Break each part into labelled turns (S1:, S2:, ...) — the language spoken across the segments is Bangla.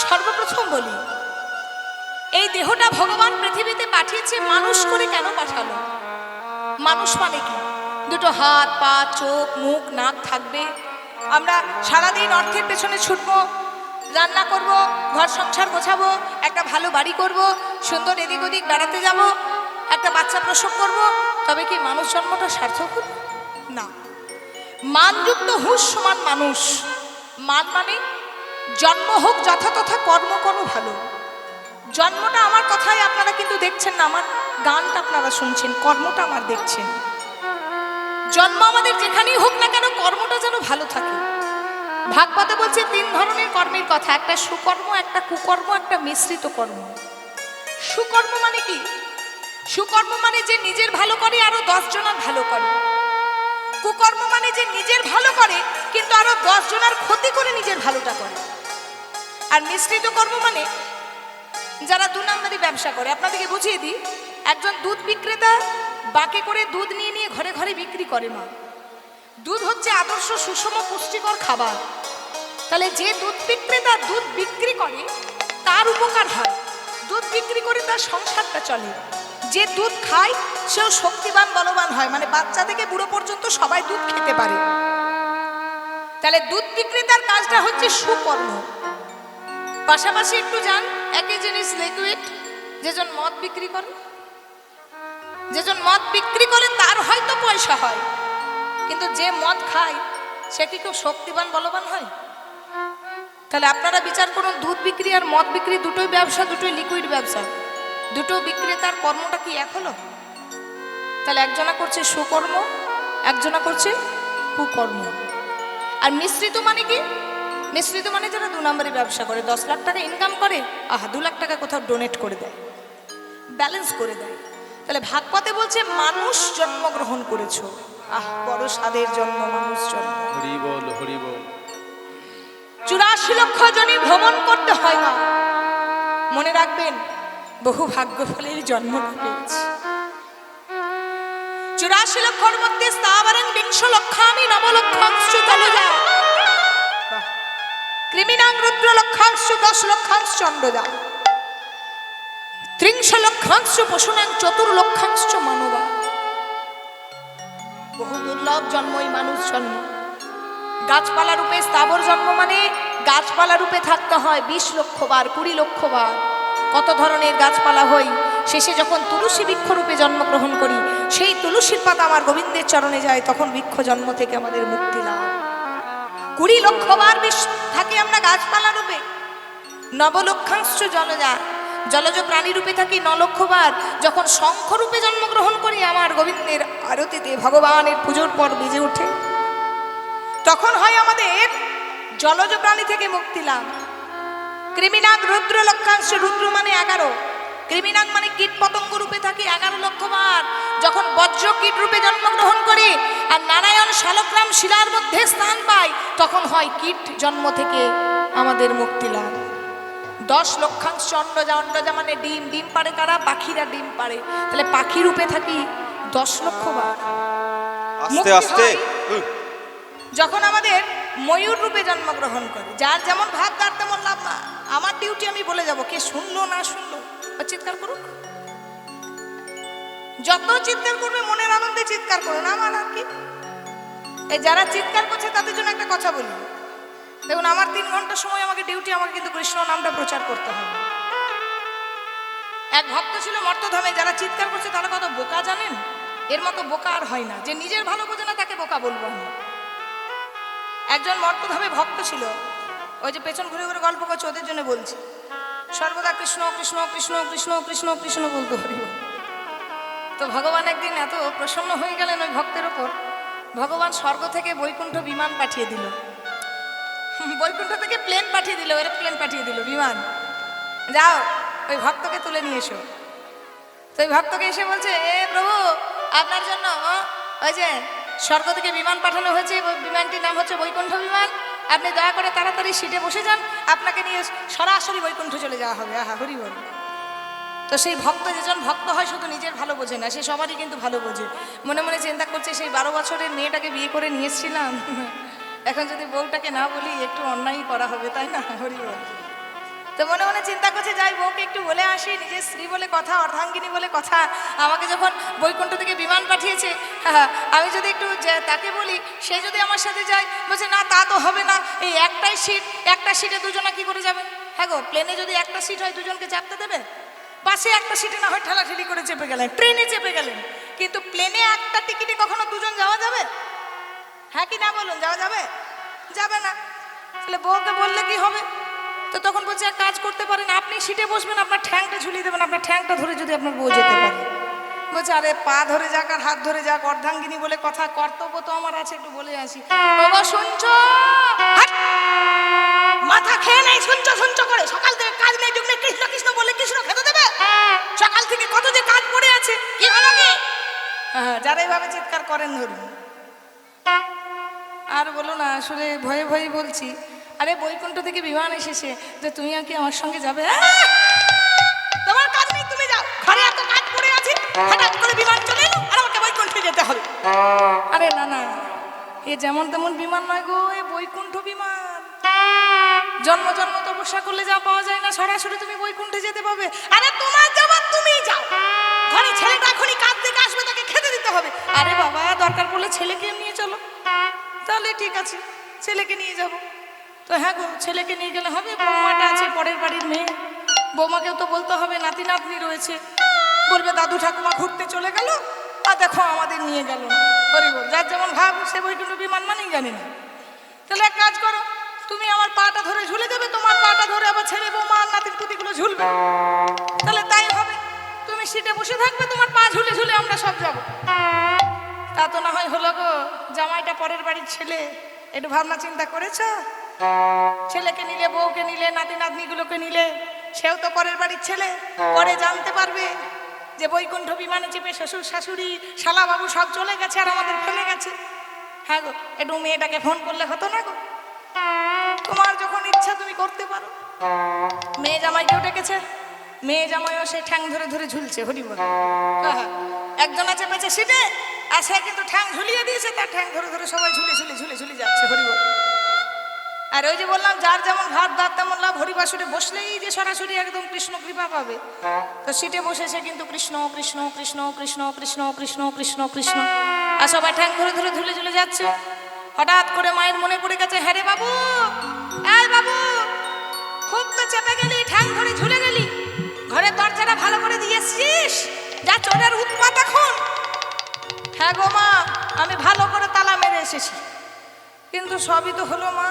S1: সর্বপ্রথম বলি, এই দেহটা ভগবান পৃথিবীতে পাঠিয়েছে মানুষ করে। কেন পাঠালো? মানুষ মানে কি? দুটো হাত, পা, চোখ, মুখ, নাক থাকবে। আমরা সারাদিন অর্থের পেছনে ছুটবো, রান্না করব, ঘর সংসার গোছাবো, একটা ভালো বাড়ি করব, সুন্দর এদিক ওদিক বেড়াতে যাব, একটা বাচ্চা প্রসব করব, তবে কি মানুষ জন্মটা সার্থক হল? না। মানযুক্ত হুঁশ সমান মানুষ। মান মানে জন্ম হোক যথাতথা, কর্ম কোনো ভালো। জন্মটা আমার কথাই আপনারা কিন্তু দেখছেন না, আমার গানটা আপনারা শুনছেন, কর্মটা আমার দেখছেন। জন্ম আমাদের যেখানেই হোক না কেন, কর্মটা যেন ভালো থাকে। ভাগবতে বলছে 3 ধরনের কর্মের কথা, একটা সুকর্ম, একটা কুকর্ম, একটা মিশ্রিত কর্ম। সুকর্ম মানে কি? সুকর্ম মানে যে নিজের ভালো করে আরো 10 জনের ভালো করে। কুকর্ম মানে যে নিজের ভালো করে কিন্তু আরো 10 জনের ক্ষতি করে নিজের ভালোটা করে। আর মিশ্রিত কর্ম মানে যারা 2 নম্বরই ব্যবসা করে। আপনাদেরকে বুঝিয়ে দিই, একজন দুধ বিক্রেতা বাকে করে দুধ নিয়ে নিয়ে ঘরে ঘরে বিক্রি করে। মা, দুধ হচ্ছে আদর্শ সুষম পুষ্টিকর খাবার। তাহলে যে দুধ বিক্রেতা দুধ বিক্রি করে তার উপকার হয়, দুধ বিক্রি করে তার সংসারটা চলে। যে দুধ খায় সেও শক্তিবান বলবান হয়, মানে বাচ্চা থেকে বুড়ো পর্যন্ত সবাই দুধ খেতে পারে। তাহলে দুধ বিক্রেতার কাজটা হচ্ছে সুকর্ম। পাশাপাশি একটু যান, একই জিনিস লিকুইড, যেজন মদ বিক্রি করে, যেজন মদ বিক্রি করে তার হয়তো পয়সা হয়, কিন্তু যে মদ খায় সে কি খুব শক্তিবান বলবান হয়? তাহলে আপনারা বিচার করুন, দুধ বিক্রি আর মদ বিক্রি দুটোই ব্যবসা, দুটোই লিকুইড ব্যবসা, দুটো বিক্রেতার কর্মটা কি এক হলো? তাহলে একজনা করছে সুকর্ম, একজনা করছে কুকর্ম। আর মিশ্রিত মানে কি? মিশ্রিত মানে যারা 2 নম্বরে ব্যবসা করে, 10 লাখ টাকা ইনকাম করে, 2 লাখ টাকা কোথাও ডোনেট করে দেয়, ব্যালেন্স করে দেয়। তাহলে ভাগবতে বলছে মানুষ জন্মগ্রহণ করেছো। বড় স্বাদের জন্ম, মানুষ জন্ম।
S2: হরি বল, হরি বল।
S1: 84 লক্ষ জনে ভ্রমণ করতে হয় না, মনে রাখবেন, বহু ভাগ্য ফলের জন্ম পেয়েছি। 84 লক্ষর মধ্যে স্থাবরং বিংশ লক্ষামি নবলক্ষাংশ জলজা, কৃমিনাং রুদ্র লক্ষাংশ 10 লক্ষাংশ চন্দ্রজা, 30 লক্ষাংশ পশুনাং 4 লক্ষাংশ মানবা। বহু দুর্লভ জন্মই মানুষ জন্ম। গাছপালা রূপে স্থাবর জন্ম মানে গাছপালা রূপে থাকতে হয় 20 লক্ষ বার, 20 লক্ষ বার। কত ধরনের গাছপালা হই, শেষে যখন তুলসী বৃক্ষ রূপে জন্মগ্রহণ করি, সেই তুলসীর পাতা আমার গোবিন্দের চরণে যায়, তখন বৃক্ষ জন্ম থেকে আমাদের মুক্তি লাভ। 20 লক্ষ বার থাকি আমরা গাছপালা রূপে। নবলক্ষাংশ জলজা, জলজ প্রাণী রূপে থাকি 9 লক্ষ বার। যখন শঙ্খ রূপে জন্মগ্রহণ করি, আমার গোবিন্দের আরতিতে ভগবানের পুজোর পর বেজে ওঠে, তখন হয় আমাদের জলজ প্রাণী থেকে মুক্তি লাভ। কৃমিনাগ রুদ্র লক্ষাংশ, রুদ্র মানে 11, কৃমিনাগ মানে কীট পতঙ্গ রূপে থাকি 11 লক্ষ বার। যখন বজ্র কীট রূপে জন্মগ্রহণ করি আর নারায়ণ শালগ্রাম শিলার মধ্যে স্থান পাই, তখন হয় কীট জন্ম থেকে আমাদের মুক্তি লাভ। 10 লক্ষাংশ অন্ডজা, অন্ডজা মানে ডিম, ডিম পাড়ে কারা? পাখিরা ডিম পাড়ে। তাহলে পাখি রূপে থাকি 10 লক্ষ বার।
S2: আস্তে আস্তে
S1: যখন আমাদের ময়ূর রূপে জন্মগ্রহণ করে, যার যেমন ভাগ তার তেমন লাভ না। আমার ডিউটি আমি বলে যাব, কে শুনলো না শুনলো চিৎকার করুক, যত চিৎকার করবে মনের আনন্দে চিৎকার করুন, আমার আর কি। এই যারা চিৎকার করছে তাদের জন্য একটা কথা বলি, দেখুন আমার 3 ঘন্টা সময় আমাকে ডিউটি, আমাকে কিন্তু কৃষ্ণ নামটা প্রচার করতে হবে। এক ভক্ত ছিল মর্তধামে, যারা চিৎকার করছে তারা কত বোকা জানেন? এর মতো বোকা আর হয় না, যে নিজের ভালো বোঝে না তাকে বোকা বলবো আমি। একজন মর্তধামে ভক্ত ছিল, ওই যে পেছন ঘুরে ঘুরে গল্প করছে, ওদের জন্য বলছি, সর্বদা কৃষ্ণ কৃষ্ণ কৃষ্ণ কৃষ্ণ কৃষ্ণ কৃষ্ণ বলতে হরি। তো ভগবান একদিন এত প্রসন্ন হয়ে গেলেন ওই ভক্তের ওপর, ভগবান স্বর্গ থেকে বৈকুণ্ঠ বিমান পাঠিয়ে দিল, বৈকুণ্ঠ থেকে প্লেন পাঠিয়ে দিল, এরোপ্লেন পাঠিয়ে দিল, বিমান, যাও ওই ভক্তকে তুলে নিয়ে এসো। তো ওই ভক্তকে এসে বলছে, এ প্রভু, আপনার জন্য ওই যে স্বর্গ থেকে বিমান পাঠানো হয়েছে, বিমানটির নাম হচ্ছে বৈকুণ্ঠ বিমান, আপনি দয়া করে তাড়াতাড়ি সিটে বসে যান, আপনাকে নিয়ে সরাসরি বৈকুণ্ঠ চলে যাওয়া হবে। হরি বল। তো সেই ভক্ত, যেজন ভক্ত হয় শুধু নিজের ভালো বোঝে না, সে সবারই কিন্তু ভালো বোঝে। মনে মনে চিন্তা করছে, সেই 12 বছরের মেয়েটাকে বিয়ে করে নিয়ে এসেছিলাম, এখন যদি বউটাকে না বলি একটু অন্যায় করা হবে, তাই না? হরি বল। তো মনে মনে চিন্তা করছে যাই বউকে একটু বলে আসি, নিজের স্ত্রী বলে কথা, অর্ধাঙ্গিনী বলে কথা, আমাকে যখন বৈকুণ্ঠ থেকে বিমান পাঠিয়েছে, আমি যদি একটু তাকে বলি, সে যদি আমার সাথে যায়, বলছে না তা তো হবে না, এই একটাই সিট, একটা সিটে দুজনা কি করে যাবে? হ্যাঁ গো, প্লেনে যদি একটা সিট হয় দুজনকে চাপতে দেবে? বাসে একটা সিটে না হয় ঠেলাঠেলি করে চেপে গেলেন, ট্রেনে চেপে গেলেন, কিন্তু প্লেনে একটা টিকিটে কখনো দুজন যাওয়া যাবে? হ্যাঁ কি না বলুন, যাওয়া যাবে? যাবে না। তাহলে বউকে বললে কি হবে? তো তখন বলছে এক কাজ করতে পারেন, আপনি সিটে বসবেন, আপনার ঠ্যাংটা ঝুলিয়ে দেবেন, আপনার ঠ্যাংটা ধরে যদি আপনার বউ যেতে পারে। বলছে আরে পা ধরে যাক আর হাত ধরে যাক, অর্ধাঙ্গিনী বলে কথা, কর্তব্য তো আমার আছে, একটু বলে আসি। বাবা শুনছো? মাথা খেয়ে নেই, শুনছো শুনছো করে, সকাল থেকে কাজ নেই, যুগ নেই, কৃষ্ণ কৃষ্ণ বলে কৃষ্ণ খেতে দেবে? সকাল থেকে কত যে কাজ পড়ে আছে, কি হলো কি? যারা এইভাবে চিৎকার করেন ধরুন। আর বলো না, আসলে ভয়ে ভয়ে বলছি, আরে বৈকুণ্ঠ থেকে বিমান এসেছে, যে তুমি আর কি আমার সঙ্গে যাবে? তোমার কাজ নেই, তুমি যাও, ঘরে এত কাজ পড়ে আছে, হঠাৎ করে বিমান চলে এলো আর আমাকে বৈকুণ্ঠে যেতে হবে। আরে না না, এ যেমন তেমন বিমান নয় গো, এ বৈকুণ্ঠ বিমান। জন্ম জন্ম তপস্যা করলে যা পাওয়া যায় না, সরাসরি তুমি বৈকুণ্ঠে যেতে পাবে। আরে তোমার যাবার তুমি যাও, ঘরে ছেলেটা এখনই কাজ থেকে আসবে, তাকে খেতে দিতে হবে। আরে বাবা, দরকার পড়লে ছেলেকে নিয়ে চলো। তাহলে ঠিক আছে, ছেলেকে নিয়ে যাব। তো হ্যাঁ গো, ছেলেকে নিয়ে গেলে হবে, বৌমাটা আছে পরের বাড়ির মেয়ে, বৌমাকেও তো বলতে হবে, নাতি নাতনি রয়েছে, বলবে দাদু ঠাকুমা ঘুরতে চলে গেল আর দেখো আমাদের নিয়ে গেল। হরি বল, যার যেমন ভাব সে বৈকুণ্ঠ বিমান মানেই জানি না। তাহলে এক কাজ করো, তুমি আমার পাটা ধরে ঝুলে দেবে, তোমার পাটা ধরে আবার ছেলে বৌমা আর নাতির পুতিগুলো ঝুলবে। তাহলে তাই হবে, তুমি সিটে বসে থাকবে, তোমার পা ঝুলে ঝুলে আমরা সব যাবো। তা তো না হয় হলো গো, জামাইটা পরের বাড়ির ছেলে, একটু ভাবনা চিন্তা করেছো? ছেলেকে নিলে, বউকে নিলে, নাতি নাতনিগুলোকে নিলে, সেও তো পরের বাড়ির ছেলে, পরে জানতে পারবে যে বৈকুণ্ঠ বিমানে চেপে শ্বশুর শাশুড়ি শালা বাবু সব চলে গেছে আর আমাদের ফেলে গেছে। হ্যাঁ গো, একটু মেয়েটাকে ফোন করলে হতো না গো? তোমার যখন ইচ্ছা তুমি করতে পারো। মেয়ে জামাইকেও ডেকেছে, মেয়ে জামাইও সে ঠ্যাং ধরে ধরে ঝুলছে। হরি বল, একজন আছে পেছে সিটে, আর সে কিন্তু ঠ্যাং ঝুলিয়ে দিয়েছে, তার ঠ্যাং ধরে ধরে সবাই ঝুলে ঝুলে ঝুলে ঝুলে যাচ্ছে। হরি বল। আর ওই যে বললাম, যার যেমন ভাত তার তেমন লাভ, হরিবাসুরে বসলেই যে সরাসরি একদম কৃষ্ণ কৃপা পাবে। তো সিটে বসেছে কিন্তু কৃষ্ণ কৃষ্ণ কৃষ্ণ কৃষ্ণ কৃষ্ণ কৃষ্ণ কৃষ্ণ কৃষ্ণ, আর সবাই ঠ্যাং ধরে ধরে ঝুলে ঝুলে যাচ্ছে। হঠাৎ করে মায়ের মনে পড়ে গেছে, হ্যাঁ রে বাবু, এই বাবু, খুব তো চেপে গেলি, ঠ্যাং ধরে ঝুলে গেলি, ঘরের দরজাটা ভালো করে দিয়েছিস, যা চোরের উৎপাত এখন। হ্যাঁ গো মা, আমি ভালো করে তালা মেরে এসেছি, কিন্তু সবই তো হলো মা,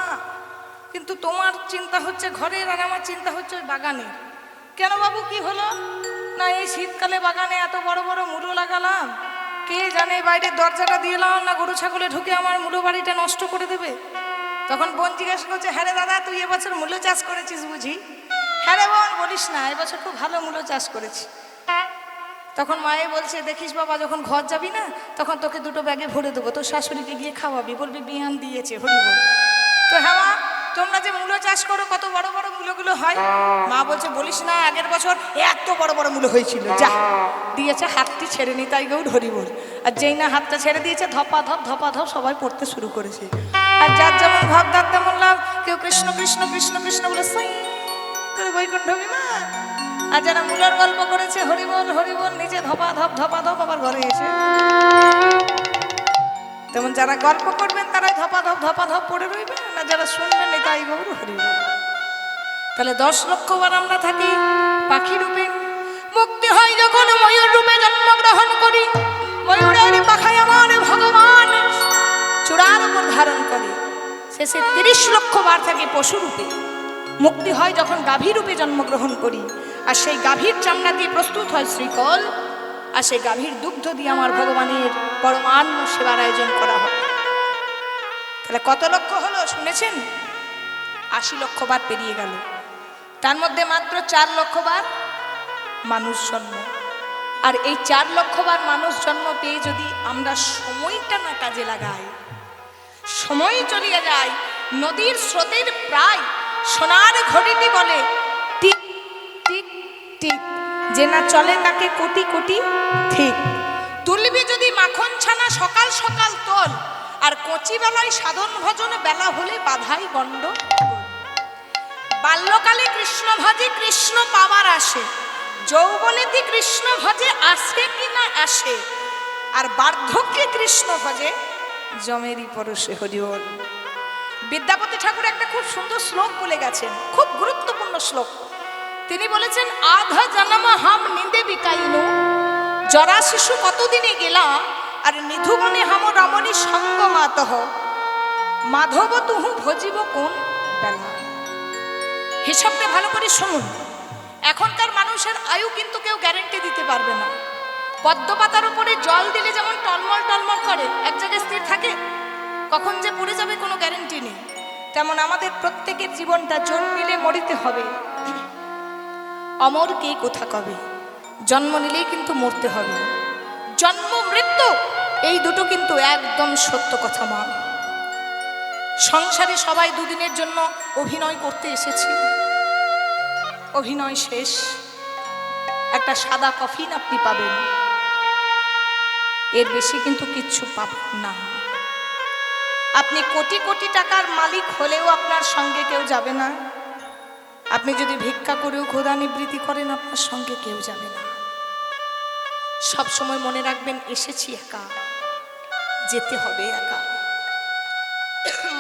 S1: কিন্তু তোমার চিন্তা হচ্ছে ঘরের আর আমার চিন্তা হচ্ছে ওই বাগানে। কেন বাবু, কি হলো? না এই শীতকালে বাগানে এত বড় বড় মূলো লাগালাম, কে জানে বাইরের দরজাটা দিলাম না গরু ছাগলে ঢুকে আমার মূলো বাড়িটা নষ্ট করে দেবে। তখন বোন জিজ্ঞাসা করছে, হ্যাঁ রে দাদা, তুই এবছর মূলো চাষ করেছিস বুঝি? হ্যাঁ রে বোন, বলিস না, এবছর খুব ভালো মূলো চাষ করেছি। তখন মায়ে বলছে, দেখিস বাবা, যখন ঘর যাবি না, তখন তোকে দুটো ব্যাগে ভরে দেবো, তোর শাশুড়িকে গিয়ে খাওয়াবি, বলবি বিয়ান দিয়েছে। হরি বল। তো হ্যাঁ মা, তোমরা যে মূলো চাষ করো, কত বড় বড় মূলোগুলো হয়। মা বলছে, বলিস না, আগের বছর এত বড় বড় মূলো হয়েছিল, যা দিয়েছে হাতটি ছেড়ে নি, তাই গৌর। হরি বল। আর যেই না হাতটা ছেড়ে দিয়েছে, ধপা ধপ সবাই পড়তে শুরু করেছে। আর যার যেমন ভাব তার তেমন লাভ, কেউ কৃষ্ণ কৃষ্ণ কৃষ্ণ কৃষ্ণ বলে সাই করে বৈকুণ্ঠ বিমান। আর যারা মূলার গল্প করেছে, হরি বল, নিজে ধপা ধপ আবার ঘরে এসে। তেমন যারা গল্প করবেন তারাই ধপা ধপ পড়ে রইবে, না যারা শুনবেন তাই গৌর। হরি বল। তাহলে 10 লক্ষ বার আমরা থাকি পাখি রূপে, মুক্তি হয় যখন ময়ূর রূপে জন্মগ্রহণ করি, ময়ূরের পাখায় আমার ভগবান চূড়ার উপর ধারণ করে। শেষে 30 লক্ষ বার থাকি পশু রূপে, মুক্তি হয় যখন গাভী রূপে জন্মগ্রহণ করি, আর সেই গাভীর চামড়া দিয়ে প্রস্তুত হয় শ্রীকল, আর সেই গাভীর দুগ্ধ দিয়ে আমার ভগবানের পরমান্ন সেবার আয়োজন করা হয়। তাহলে কত লক্ষ হলো শুনেছেন? 80 লক্ষ বার পেরিয়ে গেল। তার মধ্যে মাত্র 4 লক্ষ বার মানুষ জন্ম। আর এই 4 লক্ষ বার মানুষ জন্ম পেয়ে যদি আমরা সময়টা না কাজে লাগাই, সময় চলিয়ে যায়, নদীর স্রোতের প্রায় সোনার ঘড়িটি বলে টিক টিক টিক, যে না চলে তাকে কোটি কোটি ঠিক। তুলবি যদি মাখন ছানা সকাল সকাল তোল, আর কচি বেলায় সাধন ভজন বেলা হলে বাধাই গণ্ড। বাল্যকালে কৃষ্ণ ভজে কৃষ্ণ পাওয়ার আসে, যৌবনেতে কৃষ্ণ ভজে আসে কি না আসে, আর বার্ধক্যে কৃষ্ণ ভজে জমেরই পরশে। হরি বল। বিদ্যাপতি ঠাকুর একটা খুব সুন্দর শ্লোক বলে গেছেন, খুব গুরুত্বপূর্ণ শ্লোক। তিনি বলেছেন, আধা জন্ম হাম নিন্দে বিকাইনু, জরা শিশু কতদিনে গেলা, আর নিধুবনে হাম রমণী সঙ্গ মাতহ, মাধব তুহু ভজিব কোন বেলা। হিসাবটা ভালো করে শুনুন। এখনকার মানুষের আয়ু কিন্তু কেউ গ্যারেন্টি দিতে পারবে না। পদ্মপাতার উপরে জল দিলে যেমন টলমল টলমল করে, এক জায়গায় স্থির থাকে, কখন যে পড়ে যাবে কোনো গ্যারেন্টি নেই। তেমন আমাদের প্রত্যেকের জীবনটা জন্মিলে মরিতে হবে, অমর কে কোথা কবে। জন্ম নিলেই কিন্তু মরতে হবে। জন্ম মৃত্যু এই দুটো কিন্তু একদম সত্য কথা মা। সংসারে সবাই দুদিনের জন্য অভিনয় করতে এসেছি, অভিনয় শেষ, একটা সাদা কফিন আপনি পাবেন, এর বেশি কিন্তু কিচ্ছু পাবেন না। আপনি কোটি কোটি টাকার মালিক হলেও আপনার সঙ্গে কেউ যাবে না। আপনি যদি ভিক্ষা করেও ক্ষুধা নিবৃত্তি করেন, আপনার সঙ্গে কেউ যাবে না। সব সময় মনে রাখবেন, এসেছি একা, যেতে হবে একা।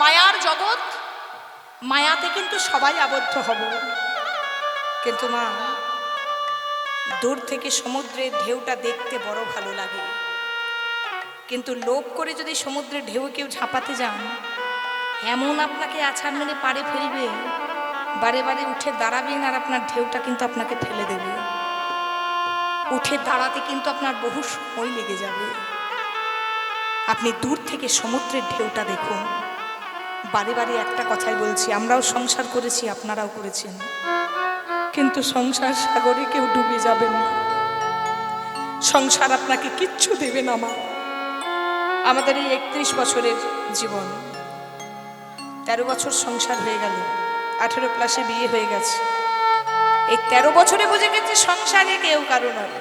S1: মায়ার জগৎ, মায়াতে কিন্তু সবাই আবদ্ধ হব। কিন্তু মা, দূর থেকে সমুদ্রের ঢেউটা দেখতে বড় ভালো লাগে, কিন্তু লোভ করে যদি সমুদ্রের ঢেউ কেউ ঝাঁপাতে যান, এমন আপনাকে আছাড় মেরে পাড়ে ফেলবে, বারে বারে উঠে দাঁড়াবেন আর আপনার ঢেউটা কিন্তু আপনাকে ফেলে দেবে। উঠে দাঁড়াতে কিন্তু আপনার বহু সময় লেগে যাবে। আপনি দূর থেকে সমুদ্রের ঢেউটা দেখুন। বারে বারে একটা কথাই বলছি, আমরাও সংসার করেছি, আপনারাও করেছেন, কিন্তু সংসার সাগরে কেউ ডুবে যাবেন না। সংসার আপনাকে কিচ্ছু দেবে না মা। আমাদের এই 31 বছরের জীবন, 13 বছর সংসার হয়ে গেল, 18 প্লাসে বিয়ে হয়ে গেছে। এই 13 বছরে বুঝে গেছে সংসারে কেউ কারো নয়।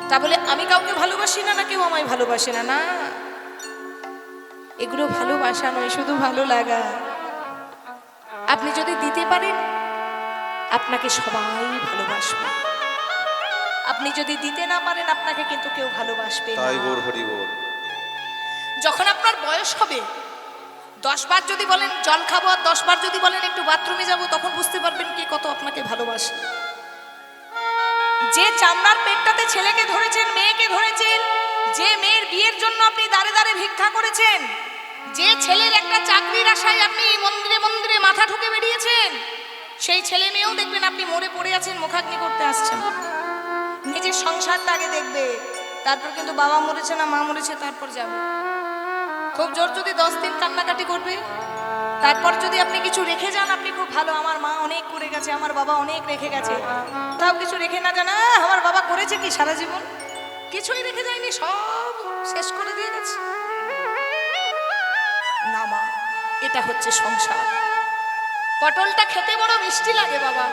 S1: তা বলে আমি কাউকে ভালোবাসি না, না কেউ আমায় ভালোবাসে না, না, এগুলো ভালোবাসা নয়, শুধু ভালো লাগা। আপনি যদি দিতে পারেন, আপনাকে সবাই ভালোবাসবে। আপনি যদি দিতে না পারেন, আপনাকে কিন্তু কেউ ভালোবাসবে না।
S2: তাই গৌর হরি বল।
S1: যখন আপনার বয়স হবে, 10 বার যদি বলেন জল খাবো, আর 10 বার যদি বলেন একটু বাথরুমে যাব, তখন বুঝতে পারবেন কে কত আপনাকে ভালোবাসে। যে চামড়ার পেটটাতে ছেলেকে ধরেছেন, মেয়েকে ধরেছেন, যে মেয়ের বিয়ের জন্য আপনি দাঁড়ে দাঁড়ে ভিক্ষা করেছেন, যে ছেলের একটা চাকরির আশায় আপনি মন্দিরে মন্দিরে মাথা ঠুকে বেরিয়েছেন, সেই ছেলে মেয়েও দেখবেন আপনি মরে পড়ে আছেন, মুখাগ্নি করতে আসছেন। নিজের সংসারটা আগে দেখবে, তারপর কিন্তু বাবা মরেছে না মা মরেছে তারপর যাবে। খুব জোর যদি 10 দিন কান্নাকাটি করবে, তারপর যদি আপনি কিছু রেখে যান, আপনি খুব ভালো, আমার মা অনেক করে গেছে, আমার বাবা অনেক রেখে গেছে, তাও কিছু রেখে না জানা আমার বাবা করেছে কি সারা জীবন, কিছুই রেখে যায়নি, সব শেষ করে দিয়ে গেছে। না মা, এটা হচ্ছে সংসার। পটলটা খেতে বড় মিষ্টি লাগে বাবা,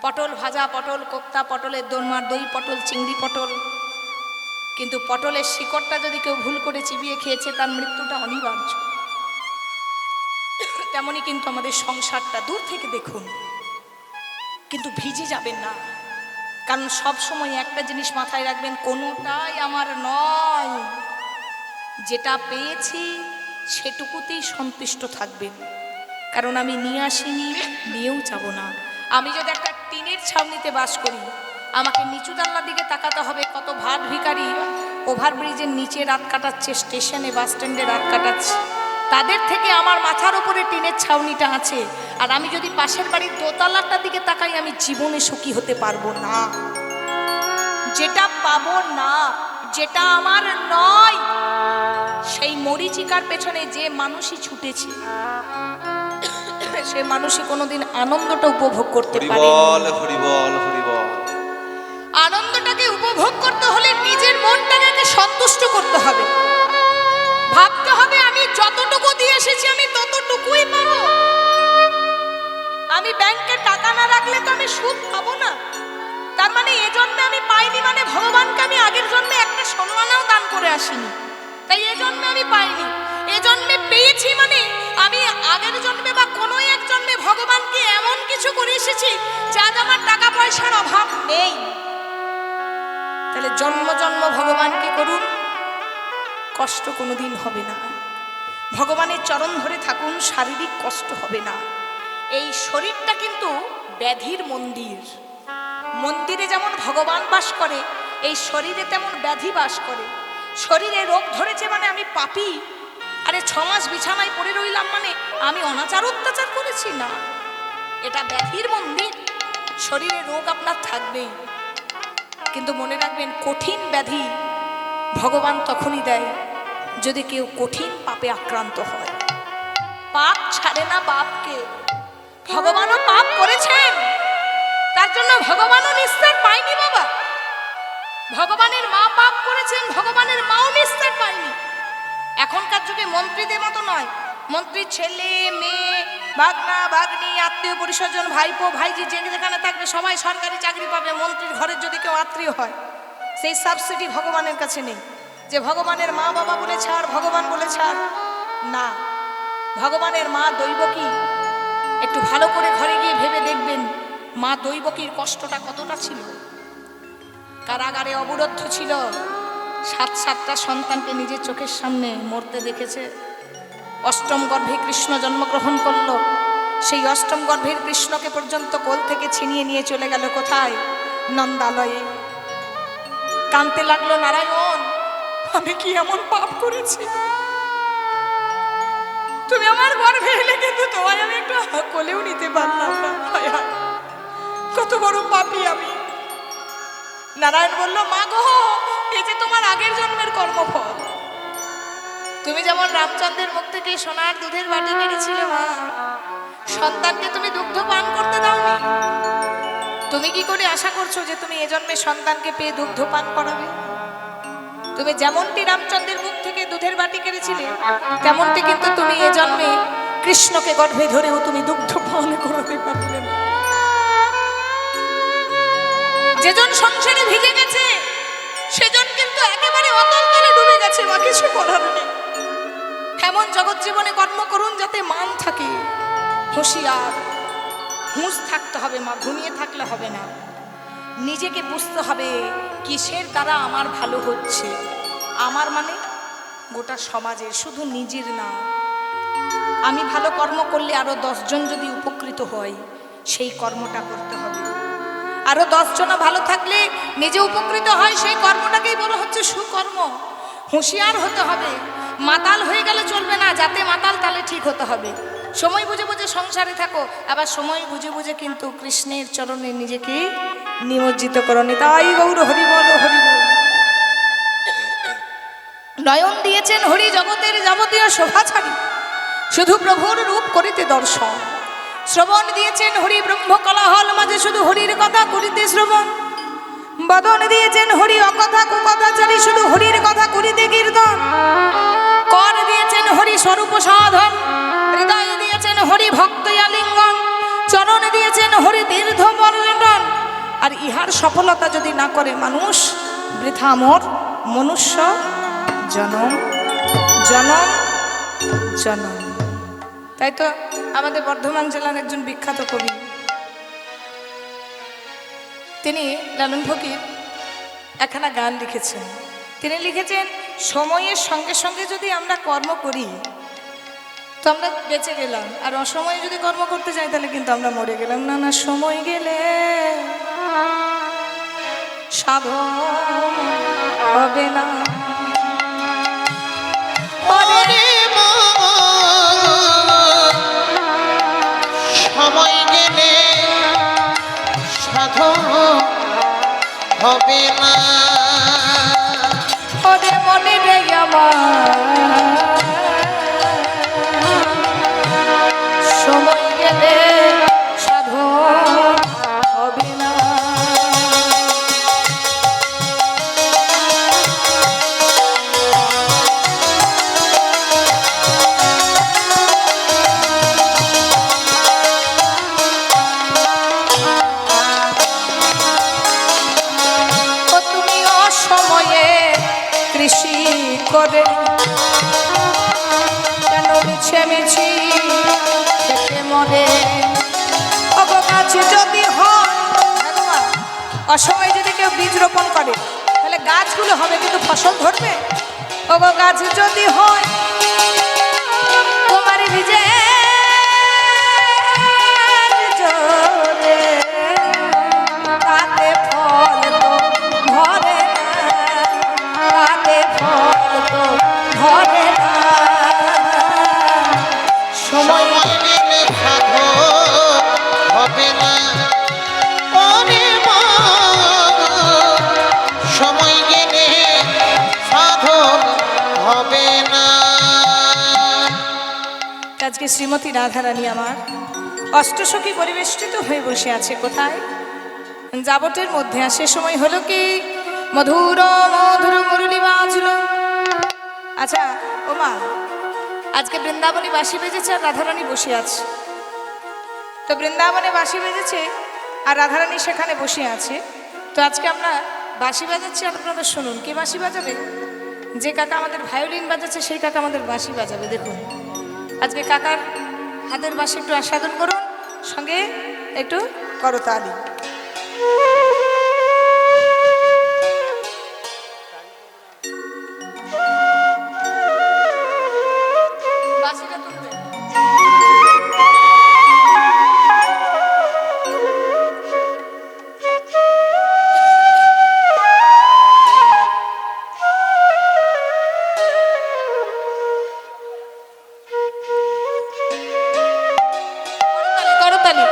S1: পটল ভাজা, পটল কোপ্তা, পটলের দোরমার দই, পটল চিংড়ি পটল, কিন্তু পটলের শিকড়টা যদি কেউ ভুল করে চিবিয়ে খেয়েছে, তার মৃত্যুটা অনিবার্য। তেমনি কিন্তু আমাদের সংসারটা দূর থেকে দেখুন, কিন্তু ভিজে যাবেন না। কারণ সব সময় একটা জিনিস মাথায় রাখবেন, কোনোটাই আমার নয়। যেটা পেয়েছি সেটুকুতেই সন্তুষ্ট থাকবেন, কারণ আমি নিয়ে আসিনি, নিয়েও যাব না। আমি যদি একটা টিনের ছাউনিতে বাস করি, আমাকে নিচু জানলার দিকে তাকাতে হবে, কত ভাত ভিখারি ওভারব্রিজের নিচে রাত কাটাচ্ছে, স্টেশনে বাস স্ট্যান্ডে রাত কাটাচ্ছে, তাদের থেকে আমার মাথার ওপরে টিনের ছাউনিটা আছে। আর আমি যদি পাশের বাড়ির দোতলাটার দিকে তাকাই, আমি জীবনে সুখী হতে পারবো না। যেটা পাবো না, যেটা আমার নয়, সেই মরীচিকার পেছনে যে মানুষই ছুটেছে, সে মানুষই কোনোদিন আনন্দটা উপভোগ করতে পারে।
S2: হরি বল, হরি বল।
S1: আনন্দটাকে উপভোগ করতে হলে নিজের মনটাকে সন্তুষ্ট করতে হবে। ভাবতে হবে, আমি যতটুকু দিয়ে এসেছি আমি ততটুকুই পাবো। আমি ব্যাংকে টাকা না রাখলে তো আমি সুদ পাবো না। তার মানে এ জন্মে আমি পাইনি, মানে ভগবানকে আমি আগের জন্মে একটা সম্মানও দান করে আসিনি, তাই এ জন্মে আমি পাইনি। এ জন্মে পেয়েছি মানে আমি আগের জন্মে বা কোনো এক জন্মে ভগবানকে এমন কিছু করে করেছি যে আজ আমার টাকা পয়সার অভাব নেই। তাহলে জন্ম জন্ম ভগবানকে করুন, কষ্ট কোনোদিন হবে না। ভগবানের চরণ ধরে থাকুন, শারীরিক কষ্ট হবে না। এই শরীরটা কিন্তু ব্যাধির মন্দির। মন্দিরে যেমন ভগবান বাস করে, এই শরীরে তেমন ব্যাধি বাস করে। শরীরে রোগ ধরেছে মানে আমি পাপী, আরে 6 মাস বিছানায় পড়ে রইলাম মানে আমি অনাচার অত্যাচার করেছি না, এটা ব্যাধির মন্দির। শরীরে রোগ আপনার থাকবেই, কিন্তু মনে রাখবেন কঠিন ব্যাধি ভগবান তখনই দেয় যদি কেউ কঠিন পাপে আক্রান্ত হয়। পাপ ছাড়ে না বাপকে। ভগবানও পাপ করেছেন, তার জন্য ভগবানও নিস্তার পায়নি বাবা। ভগবানের মা পাপ করেছেন, ভগবানের মাও নিস্তার পায়নি। এখনকার যুগে মন্ত্রীদের মতো নয়, মন্ত্রীর ছেলে মেয়ে ভাগনা ভাগ্নি আত্মীয় পরিস্বজন ভাইপো ভাইজি যেখানে থাকবে সবাই সরকারি চাকরি পাবে। মন্ত্রীর ঘরের যদি কেউ আত্মীয় হয়, সেই সাবসিডি ভগবানের কাছে নেই যে ভগবানের মা বাবা বলে ছাড়, ভগবান বলে ছাড় না। ভগবানের মা দৈবকী, একটু ভালো করে ঘরে গিয়ে ভেবে দেখবেন মা দৈবকীর কষ্টটা কতটা ছিল। কারাগারে অবরুদ্ধ ছিল, 7টা সন্তানকে নিজের চোখের সামনে মরতে দেখেছে। 8ম গর্ভে কৃষ্ণ জন্মগ্রহণ করলো, সেই 8ম গর্ভের কৃষ্ণকে পর্যন্ত কোল থেকে ছিনিয়ে নিয়ে চলে গেল কোথায়? নন্দালয়ে। কাঁদতে লাগলো, নারায়ণ আমি কি এমন পাপ করেছি, তুমি আমার গর্ভে এলে কিন্তু তোমায় আমি একটু কোলেও নিতে পারলাম না, কত বড় পাপী আমি। নারায়ণ বলল, মা গো এই যে তোমার আগের জন্মের কর্মফল। তুমি যেমন রামচন্দ্রের মুখ থেকে সোনার দুধের বাটি কেড়েছিলে মা, সন্তানকে তুমি দুগ্ধ পান করতে দাওনি। তুমি কি করে আশা করছো যে তুমি এ জন্মে সন্তানকে পেয়ে দুগ্ধ পান করাবে? তুমি যেমনটি রামচন্দ্রের মুখ থেকে দুধের বাটি কেড়েছিলে, তেমনটি কিন্তু তুমি এ জন্মে কৃষ্ণকে গর্ভে ধরেও তুমি দুগ্ধ পান করাতে পারবে না। যেজন সংসারে ভিজে গেছে সেজন কিন্তু একেবারে অতল তলে ডুবে গেছে, বা কিছু করার নেই। এমন জগৎ জীবনে কর্ম করুন যাতে মান থাকে, হুঁশিয়ার হুঁশ থাকতে হবে মা, ঘুমিয়ে থাকলে হবে না। নিজেকে বুঝতে হবে কিসের দ্বারা আমার ভালো হচ্ছে। আমার মানে গোটা সমাজের, শুধু নিজের না। আমি ভালো কর্ম করলে আরো 10 জন যদি উপকৃত হয়, সেই কর্মটা করতে হবে। আরো 10 জন ভালো থাকলে নিজে উপকৃত হয়, সেই কর্মটাকেই বলা হচ্ছে সুকর্ম। হুঁশিয়ার হতে হবে, মাতাল হয়ে গেলে চলবে না, যাতে মাতাল তালে ঠিক হতে হবে। সময় বুঝে বুঝে সংসারে থাকো, আবার সময় বুঝে বুঝে কিন্তু কৃষ্ণের চরণে নিজেকে নিমজ্জিত করো। তাই গৌর হরি বল হরি বল। নয়ন দিয়েছেন হরি জগতের যাবতীয় শোভা ছাড়ি, শুধু প্রভুর রূপ করিতে দর্শন। শ্রবণ দিয়েছেন হরি ব্রহ্ম কলাহল মাঝে, শুধু হরির কথা করিতে শ্রবণ। বদন দিয়েছেন হরি অকথা কুকথাচারী, শুধু হরির কথা করিতে কীর্তন। কর দিয়েছেন হরি স্বরূপ সাধন, হৃদয় দিয়েছেন হরি ভক্ত আলিঙ্গন। চরণ দিয়েছেন হরি তীর্থ পর্যটন। আর ইহার সফলতা যদি না করে মানুষ, বৃথা মোর মনুষ্য জনম জনম জনম। তাই তো আমাদের বর্ধমান জেলার একজন বিখ্যাত কবি, তিনি লালন ফকির একখানা গান লিখেছেন। তিনি লিখেছেন, সময়ের সঙ্গে সঙ্গে যদি আমরা কর্ম করি তো আমরা বেঁচে গেলাম, আর অসময়ে যদি কর্ম করতে যাই তাহলে কিন্তু আমরা মরে গেলাম। না না, সময় গেলে সাধন হবে না।
S3: সময় গেলে সাধন হবে না।
S1: ওরে মনে রে আমার, সময় গেলে সাধন হবে না। কৃষি করে কেন মিছে মিছি খেতে মরে, গাছ যদি হয়, ভগবান, অসময়ে যদি কেউ বীজ রোপণ করে তাহলে গাছগুলো হবে কিন্তু ফসল ধরবে। ও গো গাছ যদি হয় তোমার বীজে জোরে, তাতে ফল তো ধরে না, তাতে ফল তো ধরে না। সময়
S3: সময় গেলে সাধক হবে না ওরে মা, সময় গেলে সাধক হবে না।
S1: আজকে শ্রীমতী রাধারানী আমার অষ্টসখী পরিবেষ্টিত হয়ে বসে আছে কোথায়? যাবটের মধ্যে। আর সে সময় হলো কি মধুর মধুর মুরলি বাজলো। আচ্ছা ও মা, আজকে বৃন্দাবনে বাঁশি বেজেছে আর রাধারানী বসে আছে। তো বৃন্দাবনে বাঁশি বেজেছে আর রাধারানী সেখানে বসে আছে। তো আজকে আমরা বাঁশি বাজাচ্ছি, আপনারা শুনুন। কে বাঁশি বাজাবে? যে কাকা আমাদের ভায়োলিন বাজাচ্ছে সেই কাকা আমাদের বাঁশি বাজাবে। দেখুন আজকে কাকার হাতের বাঁশি একটু আস্বাদন করুন, সঙ্গে একটু করতালি। বাঁশিটা তুলবে। করতালি।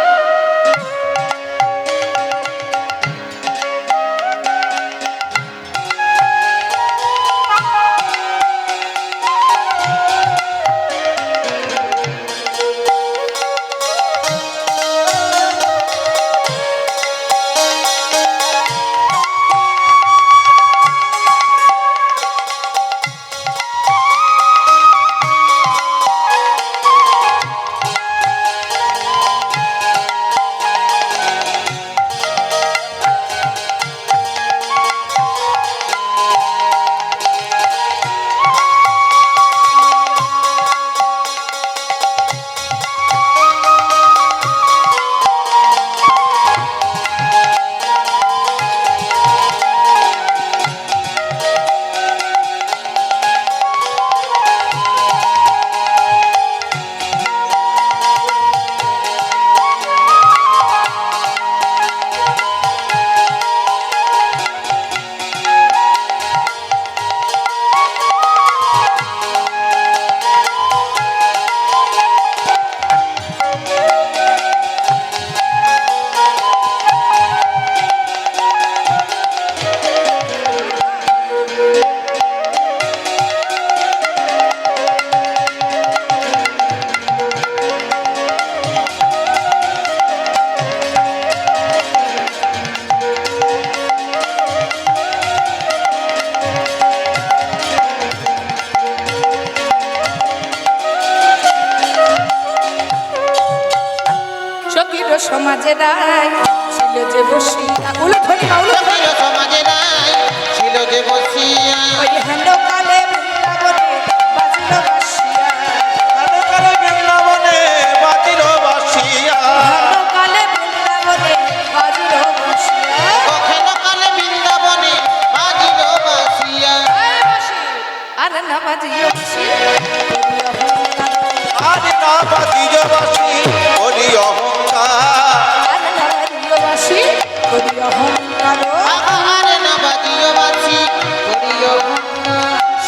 S1: সমাজে রায় ছিল যে বসিয়া, উলু ধরি মা, উলু ধরি।
S3: সখীর সমাজে নাই ছিল যে বসিয়া,
S1: ওই হেন কালে বৃন্দাবনে বাজিল বাঁশিয়া,
S2: কালে বৃন্দাবনে বাজিল বাঁশিয়া,
S1: হেন কালে বৃন্দাবনে বাজিল বাঁশিয়া।
S3: কখনো কালে বৃন্দাবনে বাজিল বাঁশিয়া।
S1: এই বাঁশি, আর না বাজিও বাঁশি, করি অহংকার।
S2: আজ না বাজিল বাঁশি করি অহংকার,
S1: আর না বাজিও বাঁশি, করি অহংকার।
S3: আরে না বাজিও বাঁশি করিও ভঙ্গা।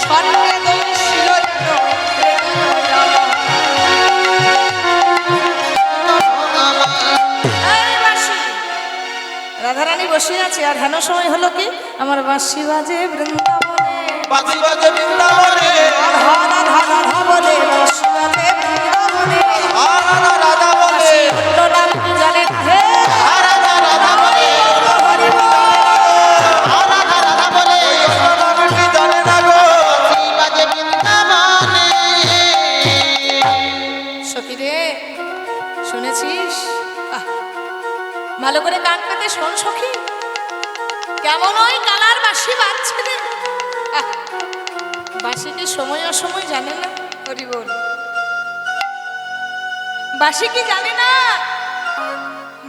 S1: স্বর্ণে দর্শিল যেন প্রেম জ্বালা। এই বাঁশি, রাধারানী বসে আছে আর হেন সময় হলো কি আমার বাঁশি বাজে বৃন্দাবনে,
S2: বাজি বাজে বৃন্দাবনে,
S1: রাধা রাধা রাধা বলে বাঁশি বাজে বৃন্দাবনে।
S2: রাধা রাধা বলে,
S1: অন্য নাম কি জানেন হে?
S3: রাধা রাধা বলে,
S1: হরি বল।
S3: রাধা রাধা বলে,
S2: নামটি জানে না গো।
S3: বাঁশি বাজে বৃন্দাবনে।
S1: সখী রে, শুনেছিস? আহ, ভালো করে কান পেতে শোন সখী, কেমন ওই কালার বাঁশি বাজছে রে। আহ, বাঁশি কি সময় অসময় জানে না? হরি বল। বাঁশি কি জানে না?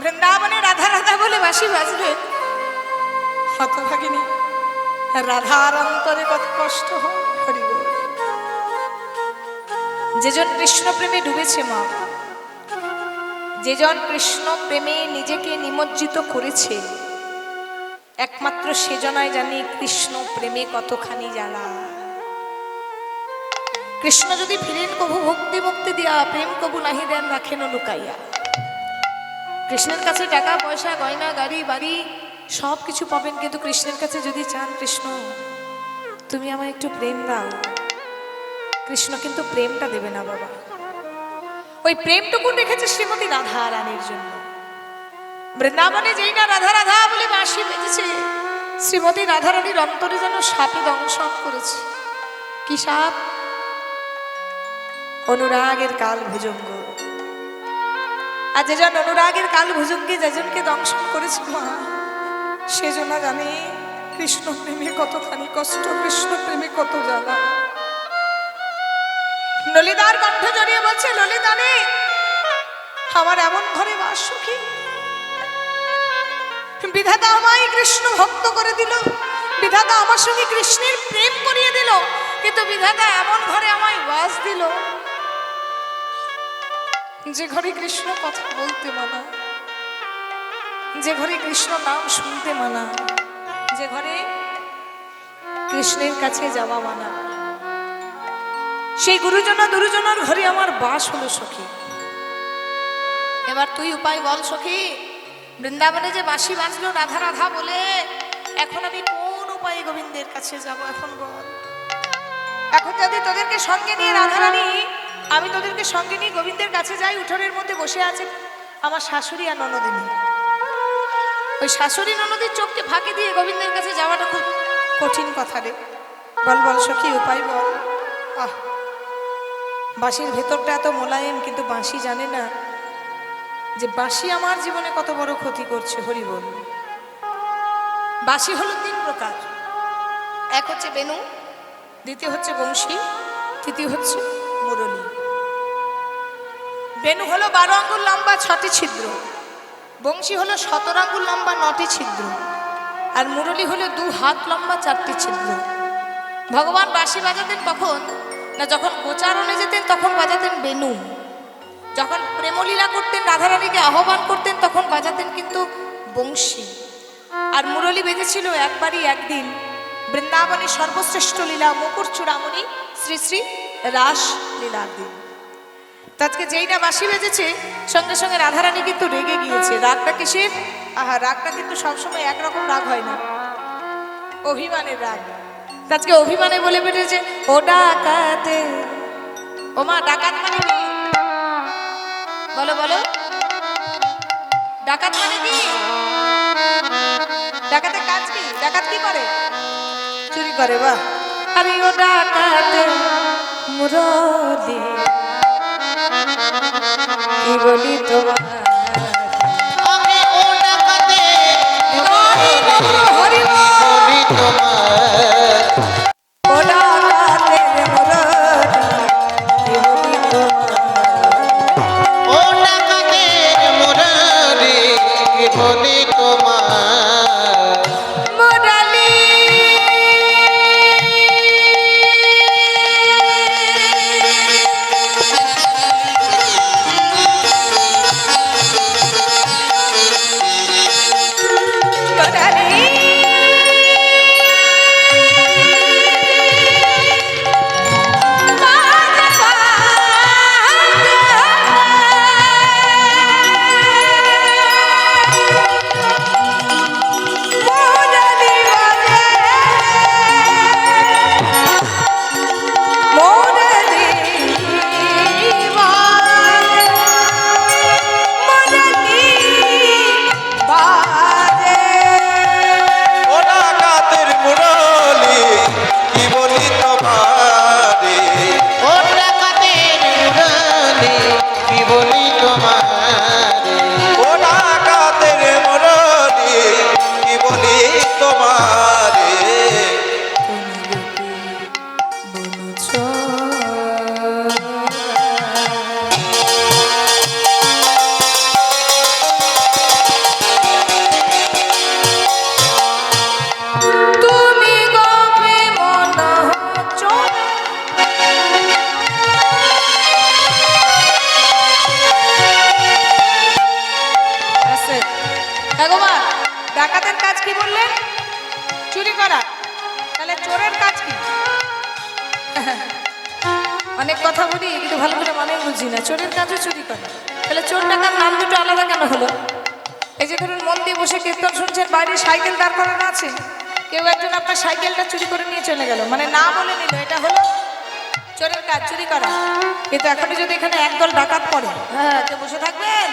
S1: বৃন্দাবনে রাধা রাধা বলে বাঁশি বাজবে, হতভাগিনী রাধার অন্তরে কত কষ্ট হয়। হরি বল। যেজন কৃষ্ণ প্রেমে ডুবেছে মা, যেজন কৃষ্ণ প্রেমে নিজেকে নিমজ্জিত করেছে, একমাত্র সেজনাই জানি কৃষ্ণ প্রেমে কতখানি জ্বালা। কৃষ্ণ যদি ফিরেন কভু ভক্তি মুক্তি দিয়া, প্রেম কবু নাহি দেন রাখেন লুকাইয়া। কৃষ্ণের কাছে টাকা পয়সা গয়না গাড়ি বাড়ি সব কিছু পাবেন, কিন্তু কৃষ্ণের কাছে যদি চান কৃষ্ণ তুমি আমায় একটু প্রেম দাও, কৃষ্ণ কিন্তু প্রেমটা দেবে না বাবা। ওই প্রেমটুকু রেখেছে শ্রীমতী রাধা রানীর জন্য। বৃন্দাবনে যেই না রাধা রাধা বলে বাঁশি বেজেছে, শ্রীমতী রাধা রানীর অন্তরে যেন সাপে দংশন করেছে। কি সাপ? অনুরাগের কাল ভুজঙ্গ। আর যেজন অনুরাগের কাল ভুজঙ্গে যেজনকে দংশন করেছে মা, সেজন্য জানে কৃষ্ণ প্রেমে কতখানি কষ্ট, কৃষ্ণ প্রেমে কত জ্বালা। ললিতার কণ্ঠ জড়িয়ে বলছে, ললিতা রে আমার এমন ঘরে বাস সুখী, বিধাতা আমায় কৃষ্ণ ভক্ত করে দিল, বিধাতা আমার সঙ্গে কৃষ্ণের প্রেম করিয়ে দিল, কিন্তু বিধাতা এমন ঘরে আমায় বাস দিল যে ঘরে কৃষ্ণ কথা বলতে মানা, যে ঘরে কৃষ্ণ নাম শুনতে মানা, যে ঘরে কৃষ্ণের কাছে যাওয়া মানা। সেই গুরুজনা দুরুজনার ঘরে আমার বাস হলো সখী। এবার তুই উপায় বল সখী, বৃন্দাবনে যে বাঁশি বাজলো রাধা রাধা বলে, এখন আমি কোন উপায়ে গোবিন্দের কাছে যাব? এখন বল। এখন যদি তোদেরকে সঙ্গে নিয়ে রাধা রানী, আমি তোদেরকে সঙ্গে নিয়ে গোবিন্দের কাছে যাই, উঠোনের মধ্যে বসে আছে আমার শাশুড়ি আর ননদিনী, ওই শাশুড়ি ননদীর চোখকে ফাঁকি দিয়ে গোবিন্দের কাছে যাওয়াটা খুব কঠিন কথা রে। বল বল সখী উপায় বল। আহ, বাঁশির ভেতরটা এত মোলায়েম, কিন্তু বাঁশি জানে না যে বাঁশি আমার জীবনে কত বড় ক্ষতি করছে। হরি বল। বাঁশি হলো তিন প্রকার, এক হচ্ছে বেনু, দ্বিতীয় হচ্ছে বংশী, তৃতীয় হচ্ছে মুরলী। বেনু হলো 12 আঙ্গুল লম্বা 6টি ছিদ্র, বংশী হলো 17 আঙ্গুল লম্বা 9টি ছিদ্র, আর মুরলী হলো 2 হাত লম্বা 4টি ছিদ্র। ভগবান বাঁশি বাজাতেন কখন না, যখন গোচারণে যেতেন তখন বাজাতেন বেনু, যখন প্রেমলীলা করতেন রাধারানীকে আহ্বান করতেন তখন বাজাতেন কিন্তু বংশী। আর মুরলী বেজেছিল একবারই একদিন বৃন্দাবনের সর্বশ্রেষ্ঠ লীলা মুকুর চূড়ামণি শ্রী শ্রী রাস লীলার দিন। আজকে যেই না বাঁশি বেজেছে সঙ্গে সঙ্গে রাধারানী কিন্তু রেগে গিয়েছে। রাগটা কিসের? আহা, রাগটা কিন্তু সবসময় একরকম রাগ হয় না, অভিমানের রাগ। আজকে অভিমানে বলে বেরিয়েছে ও ডাকাতে। ও মা, ডাকাত মানে কি? বলো বলো, ডাকাত মানে কি? ডাকাতের কাজ কি? ডাকাত কি করে? চুরি করে। বাহ। আরে ও ডাকাতে মুরলী কি বলি তোমার,
S3: আমি ও ডাকাতে
S1: হরি বল।
S3: বলি তোমার,
S1: ও ডাকাতে মুরলী কি বলি তোমার,
S3: ও ডাকাতে মুরারি বলি তোমার,
S1: মুরলী ভগবান ডাকাতের কাজ কি বললেন? চুরি করা। তাহলে চোরের কাজ কি? অনেক কথা বলি কিন্তু ভালো করে মানে বুঝি না। চোরের কাজও চুরি করা। তাহলে চোর ডাকাত নাম দুটো আলাদা কেন হলো? এই যে ধরুন মন দিয়ে বসে কীর্তন শুনছেন, বাইরে সাইকেল দাঁড় করানো আছে, কেউ একজন আপনার সাইকেলটা চুরি করে নিয়ে চলে গেল, মানে না বলে নিল, এটা হলো চোরের কাজ, চুরি করা। কিন্তু এখনই যদি এখানে একদল ডাকাত পড়ে, হ্যাঁ কেউ বসে থাকবেন,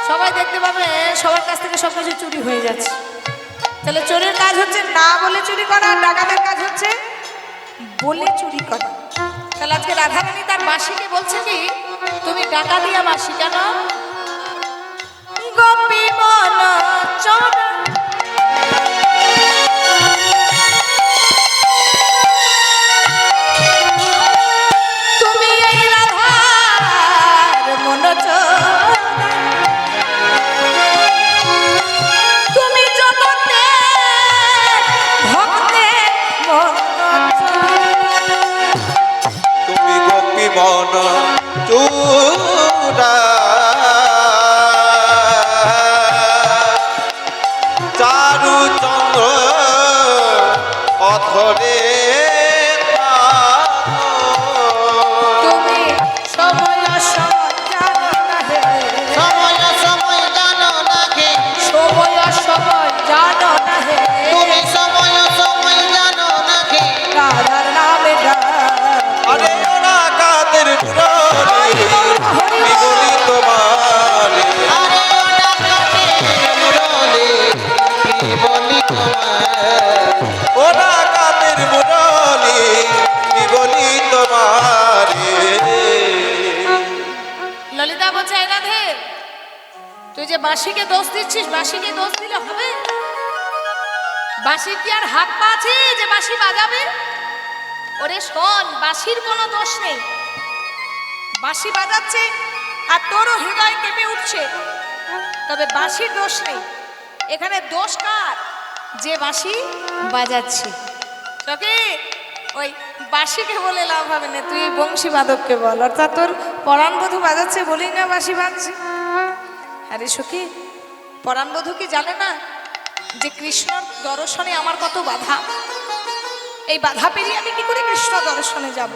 S1: সবাই দেখতে পাবে সবার কাছ থেকে সব কিছু চুরি হয়ে যাচ্ছে। তাহলে চোরের কাজ হচ্ছে না বলে চুরি করা, আর ডাকাতের কাজ হচ্ছে বলে চুরি করা। তাহলে আজকে রাধারানী তার মাসিকে বলছে কি, তুমি টাকা দিয়া মাসি কেন? গোপী মন চোর তুমি এই রাধার মন চোর, তুমি জগতে ভক্তের মন চোর।
S2: তুমি গোপী মন চূড়া চারু চন্দ্র অধরে
S1: তুমি সময় সময় জানো না হে,
S3: সময় সময় জানো না হে,
S1: সময় সময় জানো না হে,
S3: তুমি সময় সময় জানো না হে,
S1: রাধার নামে ডাক।
S2: আরে ওরা কাদের বিগলি তোমারে
S3: আরে ওটা কাটে মুরলি, কি বলি তোমার?
S2: ওরা কাদের মুরলি বিগলি তোমারে।
S1: ললিতা বলছে, এই রাধে, তুই যে বাঁশিকে দোষ দিচ্ছিস, বাঁশিকে দোষ দিলে হবে? বাঁশির কি আর হাত পা আছে যে বাঁশি বাজাবে? ওরে শোন, বাঁশির কোনো দোষ নেই, বাঁশি বাজাচ্ছে আর তোরও হৃদয় কেঁপে উঠছে, তবে বাঁশির দোষ নেই। এখানে দোষ কার? যে বাঁশি বাজাচ্ছে। তোকে ওই বাঁশিকে বলে লাভ হবে না, তুই বংশী বাদককে বল, অর্থাৎ তোর পরাণবধূ বাজাচ্ছে বলেই না বাঁশি বাজছে। আরে সখী, পরাণবধূ কি জানে না যে কৃষ্ণর দর্শনে আমার কত বাধা? এই বাধা পেরিয়ে আমি কি করে কৃষ্ণ দর্শনে যাব?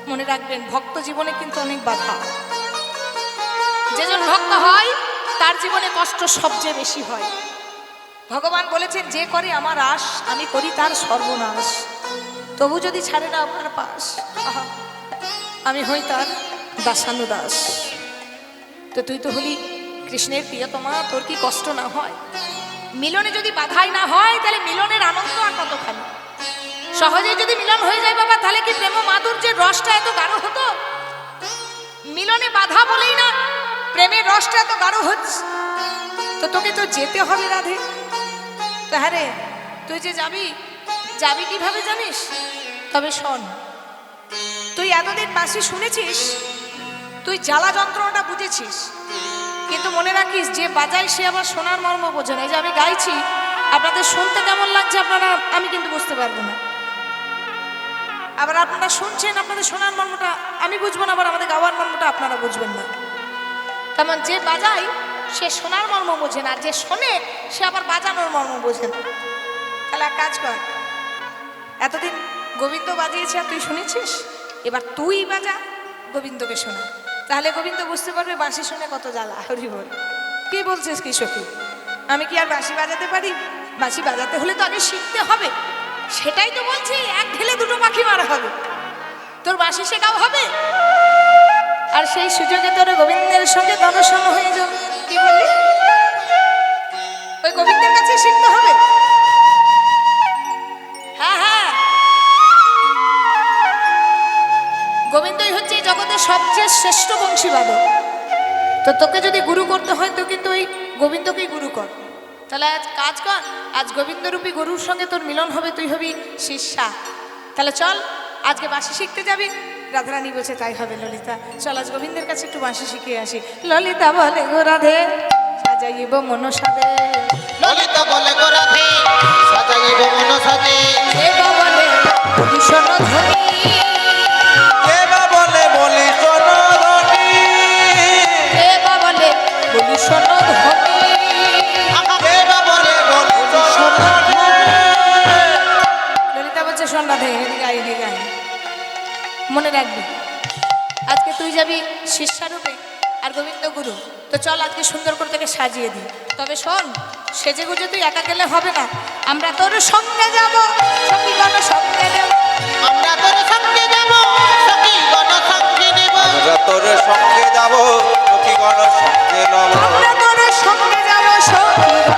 S1: মনে রাখবেন, ভক্ত জীবনে কিন্তু অনেক বাধা। যেজন ভক্ত হয় তার জীবনে কষ্ট সবচেয়ে বেশি হয়। ভগবান বলেছেন, যে করে আমার আশ আমি করি তার সর্বনাশ, তবু যদি ছাড়ে না আমার পাশ, আহা, আমি হই তার দাসানুদাস। তো তুই তো হলি কৃষ্ণের প্রিয়তমা, তোর কি কষ্ট না হয়? মিলনে যদি বাধাই না হয় তাহলে মিলনের আনন্দ আর কতখানি? সহজেই যদি মিলন হয়ে যায় বাবা, তাহলে কি প্রেম মাধুর্যের রসটা এত গাঢ় হতো? মিলনে বাধা বলেই না প্রেমের রসটা এত গাঢ় হচ্ছে। তো তোকে তো যেতে হবে রাধে। তো হ্যাঁ রে, তুই যে যাবি, যাবি কিভাবে জানিস? তবে শোন, তুই এতদিন বাঁশি শুনেছিস, তুই জ্বালা যন্ত্রণাটা বুঝেছিস, কিন্তু মনে রাখিস, যে বাজায় সে আবার শোনার মর্ম বোঝে না। এই যে আমি গাইছি, আপনাদের শুনতে কেমন লাগছে আপনারা, আমি কিন্তু বুঝতে পারবো না। আবার আপনারা শুনছেন, আপনাদের শোনার মর্মটা আমি বুঝবো না, আবার আমাদের গাওয়ার মর্মটা আপনারা বুঝবেন না। তেমন যে বাজায় সে শোনার মর্ম বোঝে না, যে শোনে সে আবার বাজানোর মর্ম বোঝে না। তাহলে এক কাজ কর, এতদিন গোবিন্দ বাজিয়েছে আর তুই শুনেছিস, এবার তুই বাজা, গোবিন্দকে শোনা, তাহলে গোবিন্দ বুঝতে পারবে বাঁশি শুনে কত জ্বালা। হরি বল। কি বলছিস কি সখী? আমি কি আর বাঁশি বাজাতে পারি? বাঁশি বাজাতে হলে তো আগে শিখতে হবে। সেটাই তো বলছি, এক ঢেলে দুটো পাখি মারা হবে, তোর বাঁশি শেখাও হবে, আর সেই সুযোগে তোর গোবিন্দের সঙ্গে দর্শন হয়ে যাবে। কি বললি? ওই গোবিন্দের কাছে শিখতে হবে। হ্যাঁ হ্যাঁ, গোবিন্দই হচ্ছে এই জগতের সবচেয়ে শ্রেষ্ঠ বংশীবাদক। তো তোকে যদি গুরু করতে হয় তো কিন্তু ওই গোবিন্দকেই গুরু কর। তাহলে আজ কাজ কর, আজ গোবিন্দরূপী গরুর সঙ্গে তোর মিলন হবে, তুই হবি শিষ্যা। তাহলে চল, আজকে বাঁশি শিখতে যাবি। রাধারানী বলছে তাই হবে ললিতা, চল আজ গোবিন্দের কাছে একটু বাঁশি শিখে আসি। ললিতা বলে গো রাধে, সাজাইব মন সাদে।
S3: ললিতা বলে গো রাধে, সাজাইব মন সাজে।
S1: দেবা বলে ভীষণ ধ্বনি,
S2: দেবা বলে বলি শোনো ধনী,
S1: দেবা বলে ভীষণ ধ্বনি।
S2: কে
S1: মনে রাখবি আজকে তুই যাবি শিষ্যারূপে আর গোবিন্দ গুরু, তো চল আজকে সুন্দর করে তোকে সাজিয়ে দিই। তবে শোন, সেজে গুজে তুই একা গেলে হবে না, আমরা তোর সঙ্গে যাব, সখীগণ সঙ্গে নেব।
S3: আমরা তোর সঙ্গে যাব, সখী গণ সঙ্গে নেব।
S2: আমরা তোর সঙ্গে যাব, সখীগণ সঙ্গে নব।
S1: আমরা তোর সঙ্গে যাব, সখীগণ